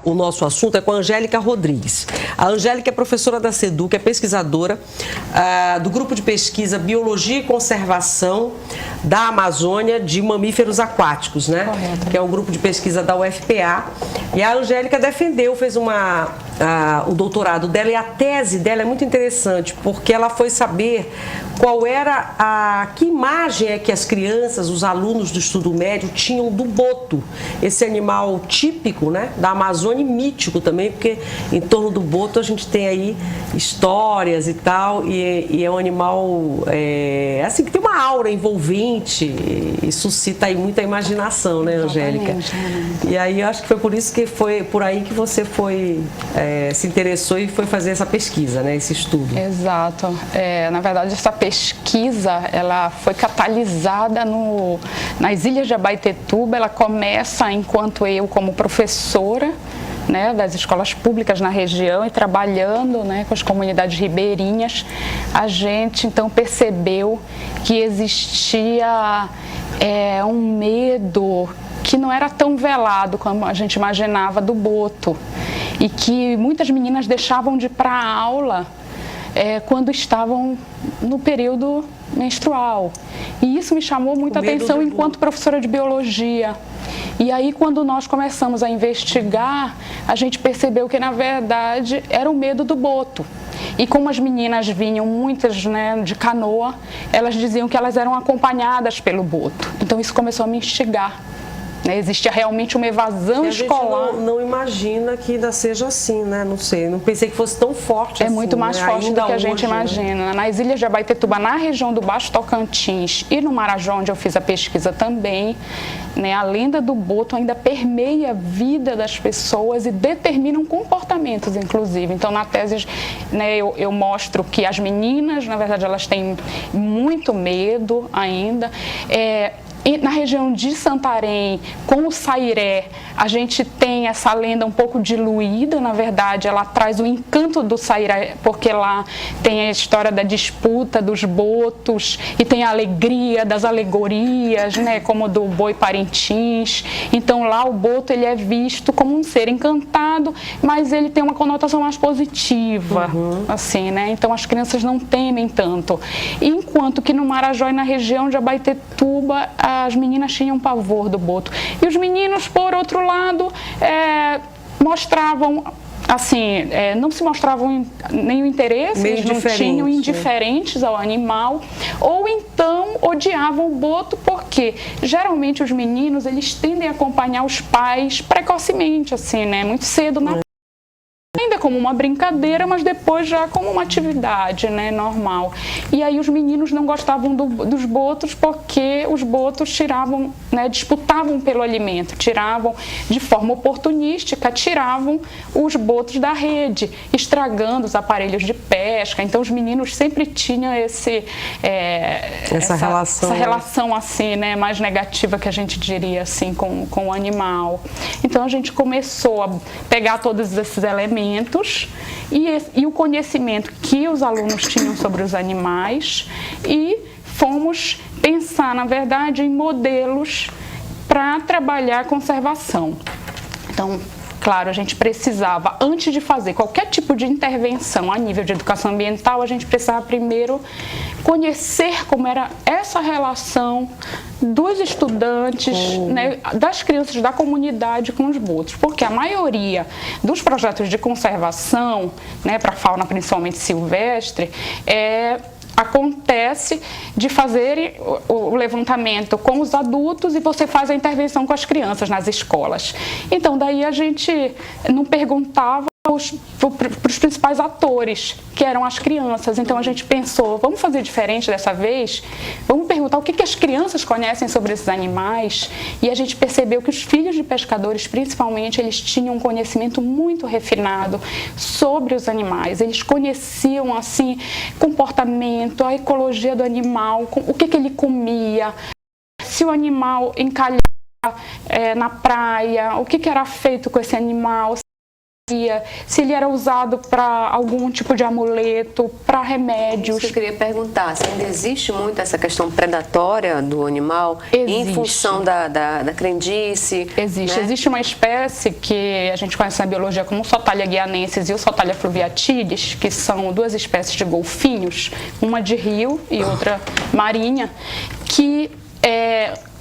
O nosso assunto é com a Angélica Rodrigues. A Angélica é professora da SEDUC, é pesquisadora do grupo de pesquisa Biologia e Conservação da Amazônia de Mamíferos Aquáticos, né? Correto. Que é um grupo de pesquisa da UFPA. E a Angélica defendeu, fez o doutorado dela, e a tese dela é muito interessante, porque ela foi saber qual era que imagem é que as crianças, os alunos do estudo médio tinham do boto, esse animal típico, né, da Amazônia, e mítico também, porque em torno do boto a gente tem aí histórias e tal, e é um animal assim, que tem uma aura envolvente e suscita aí muita imaginação, né, Angélica? E aí eu acho que foi por isso que foi por aí que você se interessou e foi fazer essa pesquisa, né, esse estudo. Exato. Na verdade, essa pesquisa, ela foi catalisada nas Ilhas de Abaetetuba. Ela começa enquanto eu, como professora, né, das escolas públicas na região, e trabalhando, né, com as comunidades ribeirinhas, a gente então percebeu que existia um medo que não era tão velado como a gente imaginava do boto, e que muitas meninas deixavam de ir para a aula quando estavam no período menstrual. E isso me chamou muita atenção enquanto professora de biologia. E aí, quando nós começamos a investigar, a gente percebeu que, na verdade, era o medo do boto. E como as meninas vinham, muitas, né, de canoa, elas diziam que elas eram acompanhadas pelo boto. Então, isso começou a me instigar. Existia realmente uma evasão escolar. A gente não imagina que ainda seja assim, né? Não sei, não pensei que fosse tão forte assim. É muito mais forte do que a gente imagina. Nas Ilhas de Abaetetuba, na região do Baixo Tocantins e no Marajó, onde eu fiz a pesquisa também, né, a lenda do boto ainda permeia a vida das pessoas e determinam comportamentos, inclusive. Então, na tese, né, eu mostro que as meninas, na verdade, elas têm muito medo ainda. E na região de Santarém, com o sairé, a gente tem essa lenda um pouco diluída. Na verdade, ela traz o encanto do sairé, porque lá tem a história da disputa dos botos e tem a alegria das alegorias, né, como do Boi Parintins. Então lá o boto, ele é visto como um ser encantado, mas ele tem uma conotação mais positiva, assim, né? Então as crianças não temem tanto. Enquanto que no Marajó e na região de Abaetetuba, as meninas tinham pavor do boto. E os meninos, por outro lado, mostravam, assim, não se mostravam nenhum interesse, eles não tinham, indiferentes ao animal, ou então odiavam o boto, porque geralmente os meninos, eles tendem a acompanhar os pais precocemente, assim, né, muito cedo na ainda como uma brincadeira, mas depois já como uma atividade, né, normal. E aí os meninos não gostavam dos botos, porque os botos tiravam, né, disputavam pelo alimento, tiravam de forma oportunística, tiravam os botos da rede, estragando os aparelhos de pesca. Então os meninos sempre tinham essa relação assim, né, mais negativa, que a gente diria assim, com o animal. Então a gente começou a pegar todos esses elementos e o conhecimento que os alunos tinham sobre os animais, e fomos pensar, na verdade, em modelos para trabalhar a conservação. Então, claro, a gente precisava, antes de fazer qualquer tipo de intervenção a nível de educação ambiental, a gente precisava primeiro conhecer como era essa relação dos estudantes, né, das crianças da comunidade com os botos, porque a maioria dos projetos de conservação, né, para a fauna principalmente silvestre, acontece de fazer o levantamento com os adultos e você faz a intervenção com as crianças nas escolas. Então, daí a gente não perguntava para os principais atores, que eram as crianças. Então a gente pensou, vamos fazer diferente dessa vez, vamos perguntar o que as crianças conhecem sobre esses animais, e a gente percebeu que os filhos de pescadores, principalmente, eles tinham um conhecimento muito refinado sobre os animais. Eles conheciam, assim, comportamento, a ecologia do animal, o que ele comia, se o animal encalhava na praia, o que era feito com esse animal, se ele era usado para algum tipo de amuleto, para remédios. Isso que eu queria perguntar, se ainda existe muito essa questão predatória do animal em função da crendice? Existe. Né? Existe uma espécie que a gente conhece na biologia como Sotalia guianensis e o Sotalia fluviatidis, que são duas espécies de golfinhos, uma de rio e outra marinha, que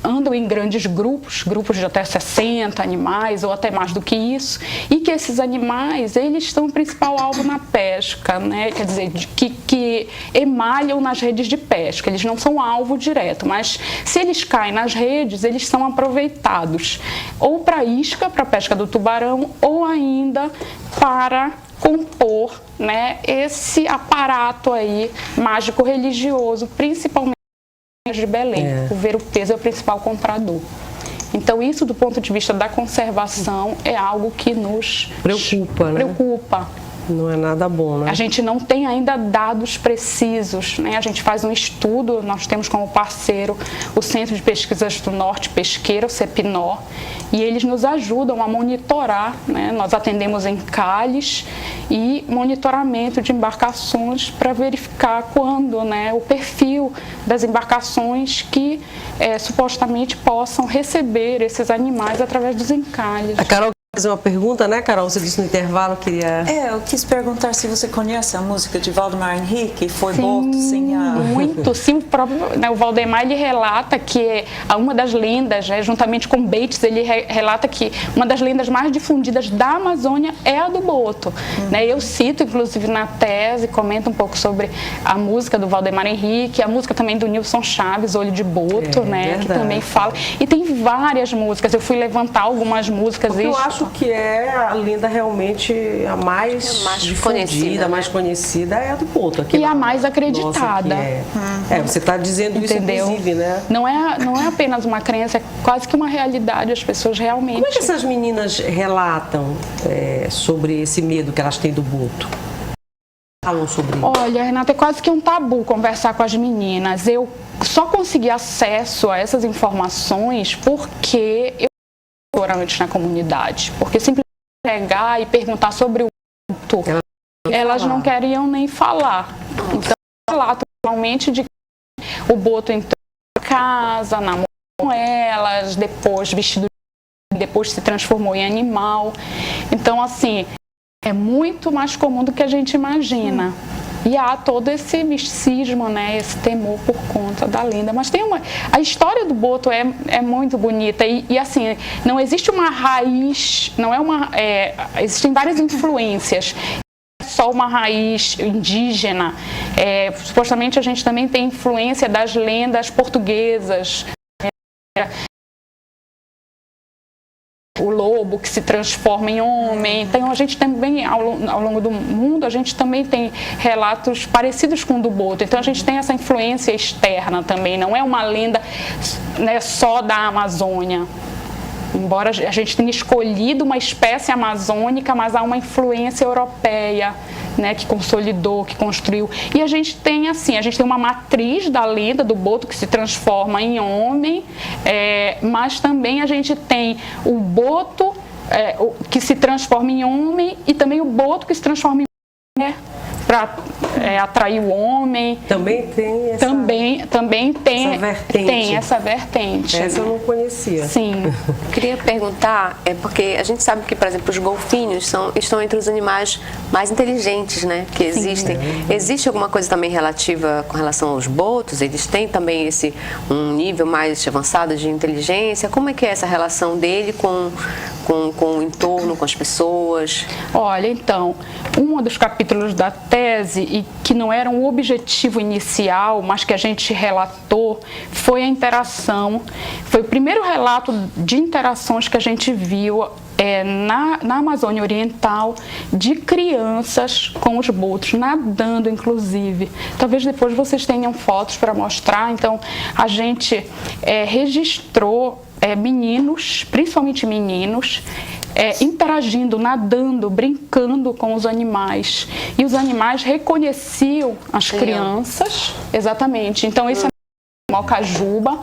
andam em grandes grupos de até 60 animais ou até mais do que isso, e que esses animais, eles são o principal alvo na pesca, né? Quer dizer, que emalham nas redes de pesca. Eles não são alvo direto, mas se eles caem nas redes, eles são aproveitados ou para isca, para pesca do tubarão, ou ainda para compor, né, esse aparato aí mágico religioso, principalmente de Belém. O ver-o-peso é o principal comprador. Então, isso do ponto de vista da conservação é algo que nos preocupa. Não é nada bom, né? A gente não tem ainda dados precisos, né? A gente faz um estudo, nós temos como parceiro o Centro de Pesquisas do Norte Pesqueiro, o CEPNOR, e eles nos ajudam a monitorar, né? Nós atendemos em cales e monitoramento de embarcações para verificar quando, né, o perfil das embarcações que supostamente possam receber esses animais através dos encalhes. A Carol quer fazer uma pergunta, né, Carol? Você disse no intervalo que queria... Eu quis perguntar se você conhece a música de Valdemar Henrique, Foi Boto Sem Água. Muito, sim. O próprio, né, o Valdemar, ele relata que uma das lendas, né, juntamente com Bates, ele relata que uma das lendas mais difundidas da Amazônia é a do boto. Né? Eu cito, inclusive, na tese, comento um pouco sobre a música do Valdemar Henrique, a música também do Nilson Chaves, Olho de Boto, né, verdade. que também fala. E tem várias músicas, eu fui levantar algumas músicas. Eu acho que é a lenda realmente a mais difundida, a mais conhecida é a do boto. Aqui e a mais acreditada. Você está dizendo isso, inclusive, né? Não é apenas uma crença, é quase que uma realidade. As pessoas realmente... Como é que essas meninas relatam sobre esse medo que elas têm do boto? Falam sobre isso? Olha, Renata, é quase que um tabu conversar com as meninas. Eu só consegui acesso a essas informações porque eu antes na comunidade, porque simplesmente pegar e perguntar sobre o boto, elas não queriam nem falar. Então, relato normalmente de que o boto entrou em casa, namorou com elas, depois vestido, depois se transformou em animal. Então, assim, é muito mais comum do que a gente imagina. E há todo esse misticismo, né, esse temor por conta da lenda. Mas a história do boto é muito bonita e assim, não existe uma raiz, existem várias influências. Não é só uma raiz indígena. Supostamente a gente também tem influência das lendas portuguesas. O lobo que se transforma em homem. Então a gente também, ao longo do mundo, a gente também tem relatos parecidos com o do boto. Então a gente tem essa influência externa também, não é uma lenda, né, só da Amazônia. Embora a gente tenha escolhido uma espécie amazônica, mas há uma influência europeia, né, que consolidou, que construiu. E a gente tem uma matriz da lenda do boto que se transforma em homem, mas também a gente tem o boto que se transforma em homem e também o boto que se transforma em mulher para atrair o homem. Também tem essa... Também tem essa vertente. Essa eu não conhecia. Sim. Eu queria perguntar, porque a gente sabe que, por exemplo, os golfinhos estão entre os animais mais inteligentes, né, que existem. Existe alguma coisa também relativa com relação aos botos? Eles têm também um nível mais avançado de inteligência? Como é que é essa relação dele com o entorno, com as pessoas? Olha, então, um dos capítulos da tese, e que não era um objetivo inicial, mas que a gente relatou, foi a interação. Foi o primeiro relato de interações que a gente viu na Amazônia Oriental, de crianças com os botos, nadando inclusive. Talvez depois vocês tenham fotos para mostrar. Então, a gente registrou meninos, principalmente meninos, interagindo, nadando, brincando com os animais. E os animais reconheciam as crianças. Exatamente. Então, esse é o Mocajuba.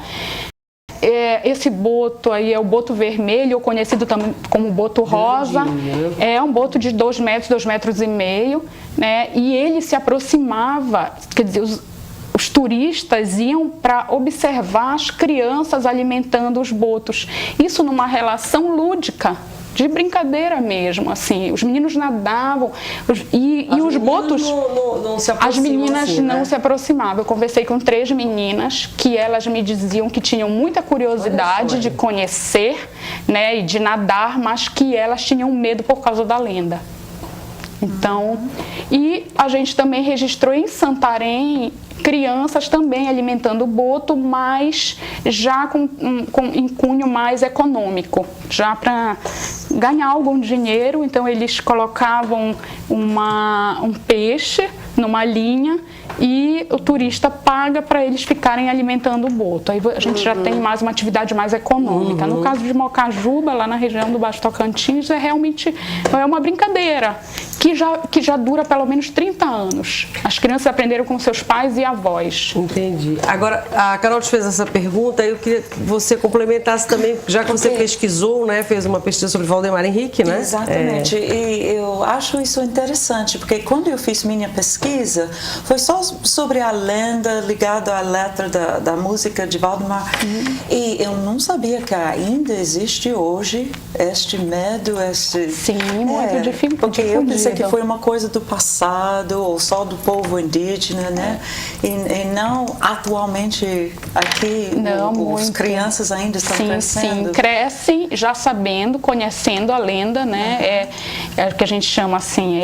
esse boto aí é o boto vermelho, ou conhecido também como boto rosa. É um boto de 2 metros, 2,5 metros, né? E ele se aproximava, quer dizer, os turistas iam para observar as crianças alimentando os botos. Isso numa relação lúdica, de brincadeira mesmo, assim. Os meninos nadavam e os botos... não se aproximam, as meninas assim, não né? se aproximavam. Eu conversei com 3 meninas que elas me diziam que tinham muita curiosidade de conhecer, né, e de nadar, mas que elas tinham medo por causa da lenda. Então, e a gente também registrou em Santarém crianças também alimentando o boto, mas já em cunho mais econômico, já para ganhar algum dinheiro. Então eles colocavam um peixe numa linha e o turista paga para eles ficarem alimentando o boto. Aí a gente já tem mais uma atividade mais econômica. No caso de Mocajuba, lá na região do Baixo Tocantins, realmente é uma brincadeira que já dura pelo menos 30 anos. As crianças aprenderam com seus pais e avós. Entendi. Agora, a Carol te fez essa pergunta, eu queria que você complementasse também, já que você pesquisou, né, fez uma pesquisa sobre Valdemar Henrique, né? Exatamente. E eu acho isso interessante, porque quando eu fiz minha pesquisa, foi só sobre a lenda ligada à letra da música de Valdemar. E eu não sabia que ainda existe hoje este medo, Sim, muito difícil. Porque eu pensei que foi uma coisa do passado, ou só do povo indígena, né? E não atualmente aqui, as crianças ainda estão crescendo. Sim, crescem já sabendo, conhecendo a lenda, né? É o que a gente chama assim,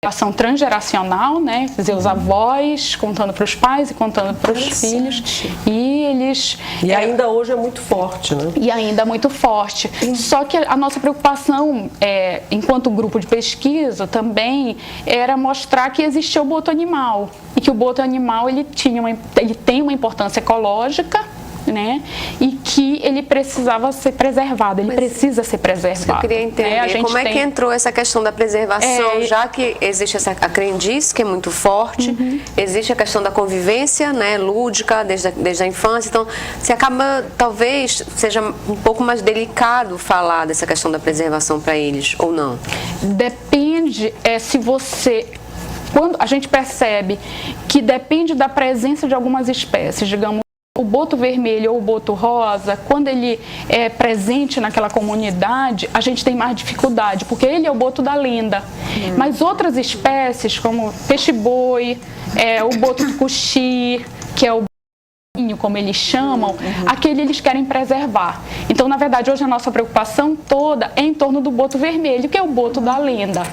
ação transgeracional, né? Quer dizer, os avós contando para os pais e contando para os filhos. E eles... E ainda hoje é muito forte, né? E ainda muito forte. Só que a nossa preocupação, enquanto grupo de pesquisa, também era mostrar que existia o boto animal. E que o boto animal ele tem uma importância ecológica, né? E que ele precisava ser preservado, precisa ser preservado. Eu queria entender como é que entrou essa questão da preservação, já que existe a crendice, que é muito forte, existe a questão da convivência, né, lúdica, desde a infância, então se acaba, talvez, seja um pouco mais delicado falar dessa questão da preservação para eles, ou não? Depende, se você... Quando a gente percebe que depende da presença de algumas espécies, digamos, o boto vermelho ou o boto rosa, quando ele é presente naquela comunidade, a gente tem mais dificuldade, porque ele é o boto da lenda. Mas outras espécies, como peixe-boi, o boto tucuxi, que é o como eles chamam, aquele eles querem preservar. Então, na verdade, hoje a nossa preocupação toda é em torno do boto vermelho, que é o boto da lenda.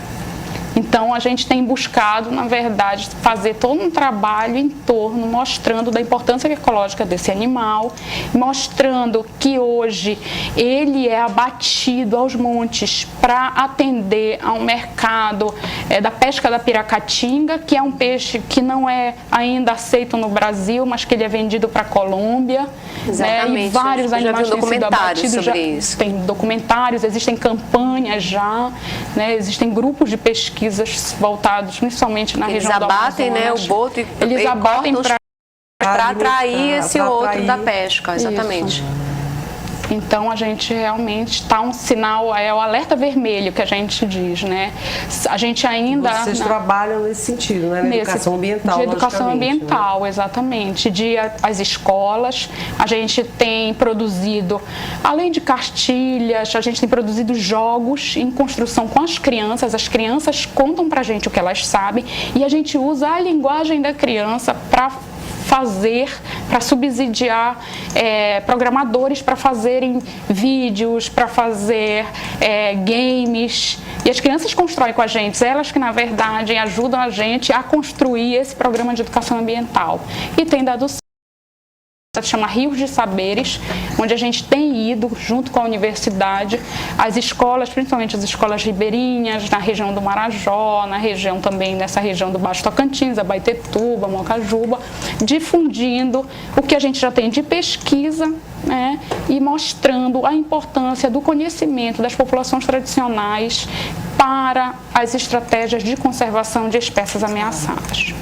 Então, a gente tem buscado, na verdade, fazer todo um trabalho em torno, mostrando da importância ecológica desse animal, mostrando que hoje ele é abatido aos montes para atender ao mercado da pesca da piracatinga, que é um peixe que não é ainda aceito no Brasil, mas que ele é vendido para a Colômbia. Exatamente. Né? E vários animais têm sido abatidos. Isso. Tem documentários, existem campanhas já, né? Existem grupos de pesquisas voltados principalmente na região do Amazonas. Eles abatem, né, o boto e eles abatem para atrair esse outro da pesca, exatamente. Isso. Então, a gente realmente está um sinal, é o alerta vermelho que a gente diz, né? A gente ainda... Vocês trabalham nesse sentido, né? Na educação ambiental, de educação ambiental, né? Exatamente. As escolas, a gente tem produzido, além de cartilhas, a gente tem produzido jogos em construção com as crianças contam pra gente o que elas sabem e a gente usa a linguagem da criança para subsidiar programadores para fazerem vídeos, para fazer games. E as crianças constroem com a gente, elas que, na verdade, ajudam a gente a construir esse programa de educação ambiental. E tem dado certo. Se chama Rios de Saberes, onde a gente tem ido junto com a universidade, as escolas, principalmente as escolas ribeirinhas, na região do Marajó, nessa região do Baixo Tocantins, Abaetetuba, Mocajuba, difundindo o que a gente já tem de pesquisa, né, e mostrando a importância do conhecimento das populações tradicionais para as estratégias de conservação de espécies ameaçadas.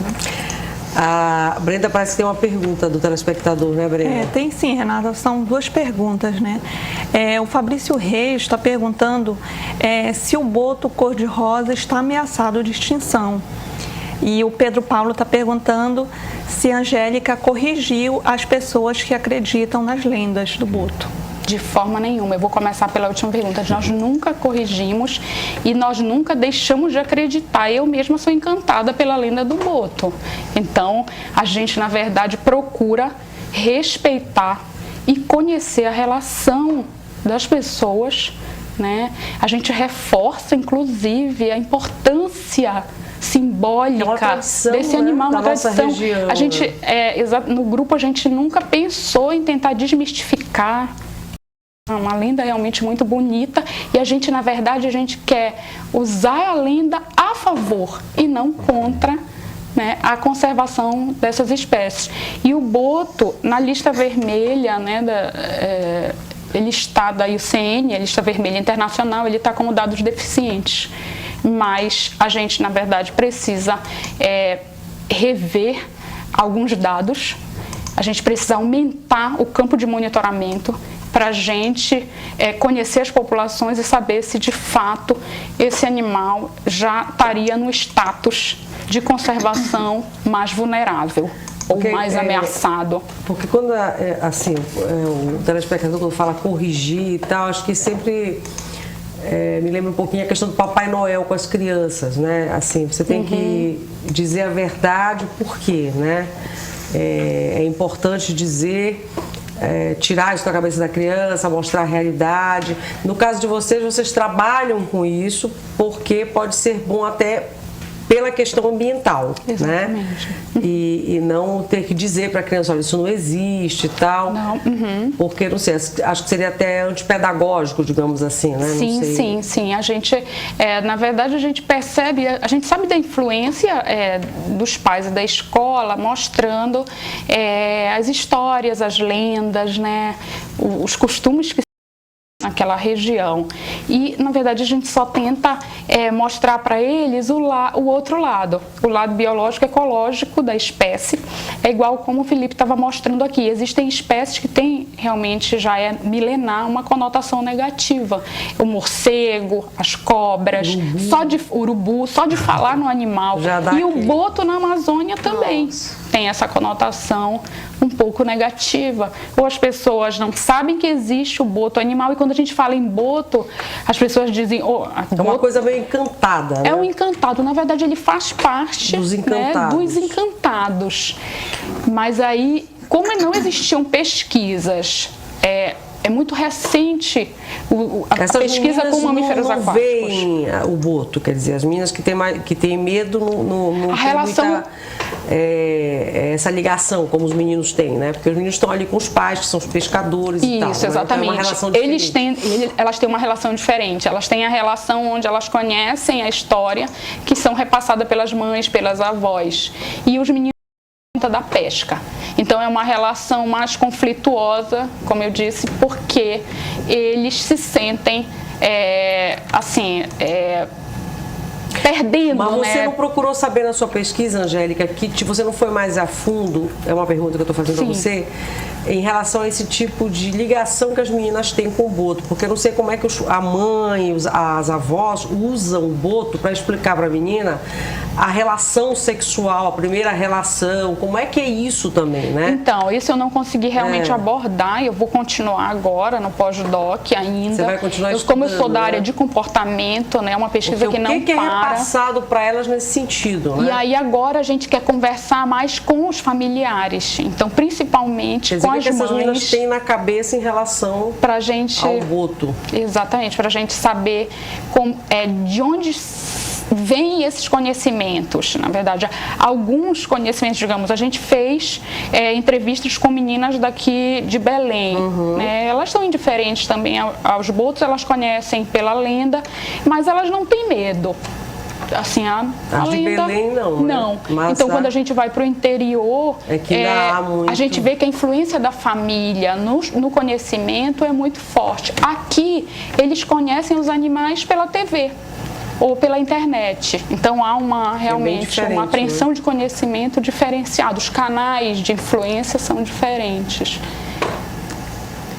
A Brenda parece que tem uma pergunta do telespectador, né, Brenda? Tem sim, Renata. São duas perguntas, né? O Fabrício Reis está perguntando se o boto cor-de-rosa está ameaçado de extinção. E o Pedro Paulo está perguntando se a Angélica corrigiu as pessoas que acreditam nas lendas do boto. De forma nenhuma. Eu vou começar pela última pergunta. Nós nunca corrigimos e nós nunca deixamos de acreditar. Eu mesma sou encantada pela lenda do boto. Então, a gente, na verdade, procura respeitar e conhecer a relação das pessoas, né? A gente reforça, inclusive, a importância simbólica tradição, desse animal, da nossa região. A gente, no grupo, a gente nunca pensou em tentar desmistificar. Uma lenda realmente muito bonita e a gente, na verdade, a gente quer usar a lenda a favor e não contra, né, a conservação dessas espécies. E o boto, na lista vermelha, né, ele está da IUCN, a lista vermelha internacional, ele está como dados deficientes. Mas a gente, na verdade, precisa rever alguns dados, a gente precisa aumentar o campo de monitoramento para a gente conhecer as populações e saber se de fato esse animal já estaria no status de conservação mais vulnerável ou mais ameaçado. Porque quando o telespectador quando fala corrigir e tal, acho que sempre me lembra um pouquinho a questão do Papai Noel com as crianças, né? Assim, você tem que dizer a verdade, o porquê, né? É importante dizer... tirar isso da cabeça da criança, mostrar a realidade. No caso de vocês trabalham com isso porque pode ser bom até pela questão ambiental, exatamente, né? E não ter que dizer para a criança, olha, isso não existe e tal. Não. Porque, não sei, acho que seria até antipedagógico, digamos assim, né? Sim. A gente, na verdade, a gente percebe, a gente sabe da influência dos pais e da escola, mostrando as histórias, as lendas, né? Os costumes que naquela região. E, na verdade, a gente só tenta mostrar para eles o outro lado, o lado biológico, ecológico da espécie. É igual como o Felipe estava mostrando aqui. Existem espécies que têm, realmente, já milenar, uma conotação negativa. O morcego, as cobras, urubu, só de falar no animal. E o boto na Amazônia também. Tem essa conotação um pouco negativa. Ou as pessoas não sabem que existe o boto animal e quando a gente fala em boto, as pessoas dizem... é uma coisa meio encantada, né? É um encantado. Na verdade, ele faz parte dos encantados. Dos encantados. Mas aí, como não existiam pesquisas... É muito recente a pesquisa com mamíferos aquáticos. Veem o boto, quer dizer, as meninas que têm medo não a relação... muita, essa ligação como os meninos têm, né? Porque os meninos estão ali com os pais, que são os pescadores e tal. Isso, exatamente. É uma relação elas têm uma relação diferente. Elas têm a relação onde elas conhecem a história, que são repassadas pelas mães, pelas avós. E os meninos da pesca. Então é uma relação mais conflituosa, como eu disse, porque eles se sentem perdendo. Mas você não procurou saber na sua pesquisa, Angélica, que você não foi mais a fundo, é uma pergunta que eu estou fazendo para você, em relação a esse tipo de ligação que as meninas têm com o boto, porque eu não sei como é que a mãe, as avós usam o boto para explicar para a menina a relação sexual, a primeira relação, como é que é isso também, né? Então, isso eu não consegui realmente abordar, eu vou continuar agora no pós-doc ainda. Você vai continuar estudando, como eu sou da área de comportamento, né, uma pesquisa que não para. O que é repassado para elas nesse sentido, né? E aí agora a gente quer conversar mais com os familiares, então principalmente com as que essas mães. Meninas têm na cabeça em relação ao boto. Exatamente, para a gente saber de onde vêm esses conhecimentos. Na verdade, alguns conhecimentos, digamos, a gente fez entrevistas com meninas daqui de Belém. Elas são indiferentes também aos botos, elas conhecem pela lenda, mas elas não têm medo. Assim, a lenda... de Belém não, né? Não. Então, quando a gente vai para o interior, a gente vê que a influência da família no conhecimento é muito forte. Aqui, eles conhecem os animais pela TV. ou pela internet. Então há realmente diferente, uma apreensão de conhecimento diferenciado. Os canais de influência são diferentes.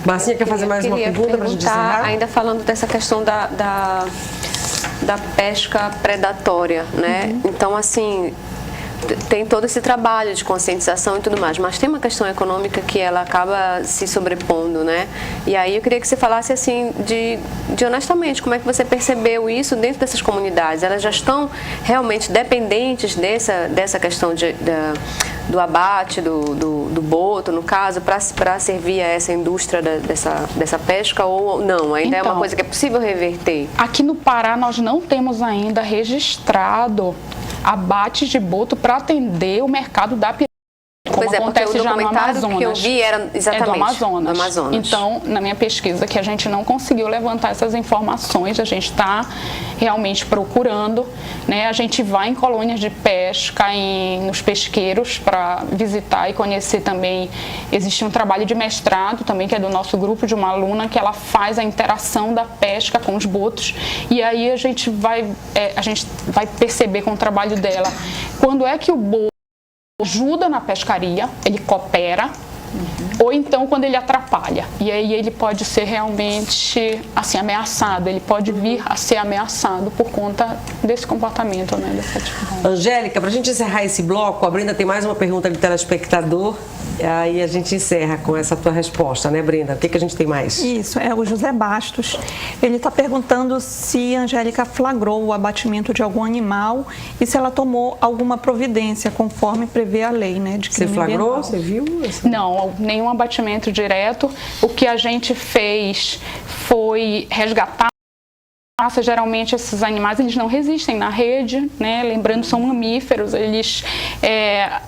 Marcinha, quer fazer mais uma pergunta para a gente encerrar? Ainda falando dessa questão da pesca predatória, né? Então, assim, tem todo esse trabalho de conscientização e tudo mais, mas tem uma questão econômica que ela acaba se sobrepondo, né? E aí eu queria que você falasse, assim, de honestamente, como é que você percebeu isso dentro dessas comunidades? Elas já estão realmente dependentes dessa questão do abate, do boto, no caso, para servir a essa indústria dessa pesca, ou não? Ainda é uma coisa que é possível reverter? Aqui no Pará nós não temos ainda registrado abates de boto para atender o mercado da pirâmide. Como pois é, acontece porque o já no Amazonas. que eu vi era exatamente do Amazonas. do Amazonas. Então, na minha pesquisa, que a gente não conseguiu levantar essas informações, a gente está realmente procurando, né? A gente vai em colônias de pesca, nos pesqueiros, para visitar e conhecer também. Existe um trabalho de mestrado também, que é do nosso grupo, de uma aluna, que ela faz a interação da pesca com os botos, e aí a gente vai perceber com o trabalho dela quando é que o boto ajuda na pescaria, ele coopera, ou então quando ele atrapalha. E aí ele pode ser realmente assim, ameaçado, ele pode vir a ser ameaçado por conta desse comportamento, né, dessa atividade. Angélica, para a gente encerrar esse bloco, a Brenda tem mais uma pergunta do telespectador, e aí a gente encerra com essa tua resposta, né, Brenda? O que a gente tem mais? Isso, é o José Bastos. Ele está perguntando se a Angélica flagrou o abatimento de algum animal e se ela tomou alguma providência conforme prevê a lei, né, de crime Você flagrou? ambiental. Você viu? Não, nenhum abatimento direto. O que a gente fez foi resgatar. Geralmente esses animais eles não resistem na rede, né? Lembrando, são mamíferos, eles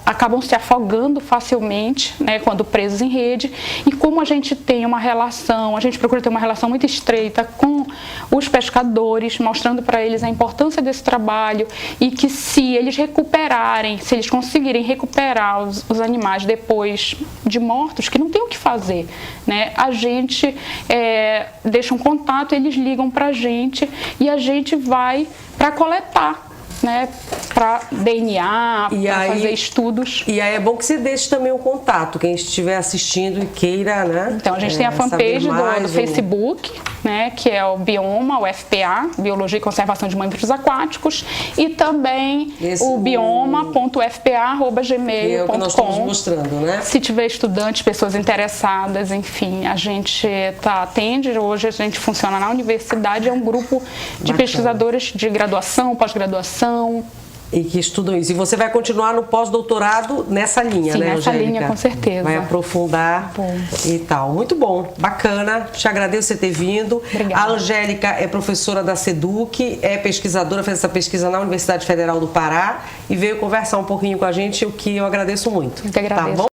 acabam se afogando facilmente, né, quando presos em rede. E como a gente tem uma relação, a gente procura ter uma relação muito estreita com os pescadores, mostrando para eles a importância desse trabalho e que se eles recuperarem, se eles conseguirem recuperar os animais depois de mortos, que não tem o que fazer, né? A gente deixa um contato, eles ligam para a gente e a gente vai para coletar, né, para DNA, para fazer estudos. E aí é bom que você deixe também o contato, quem estiver assistindo e queira, né? Então, a gente tem a fanpage do Facebook, né, que é o Bioma, o FPA, Biologia e Conservação de Mamíferos Aquáticos, e também o bioma.fpa@gmail.com. É o que nós estamos mostrando, né? Se tiver estudantes, pessoas interessadas, enfim, a gente atende. Hoje a gente funciona na universidade, é um grupo de pesquisadores de graduação, pós-graduação. E que estudam isso. E você vai continuar no pós-doutorado nessa linha, sim, né, nessa Angélica? linha, com certeza. Vai aprofundar e tal. Muito bom, bacana. Te agradeço você ter vindo. Obrigada. A Angélica é professora da SEDUC, é pesquisadora, fez essa pesquisa na Universidade Federal do Pará e veio conversar um pouquinho com a gente, o que eu agradeço muito. Eu que agradeço. Tá bom?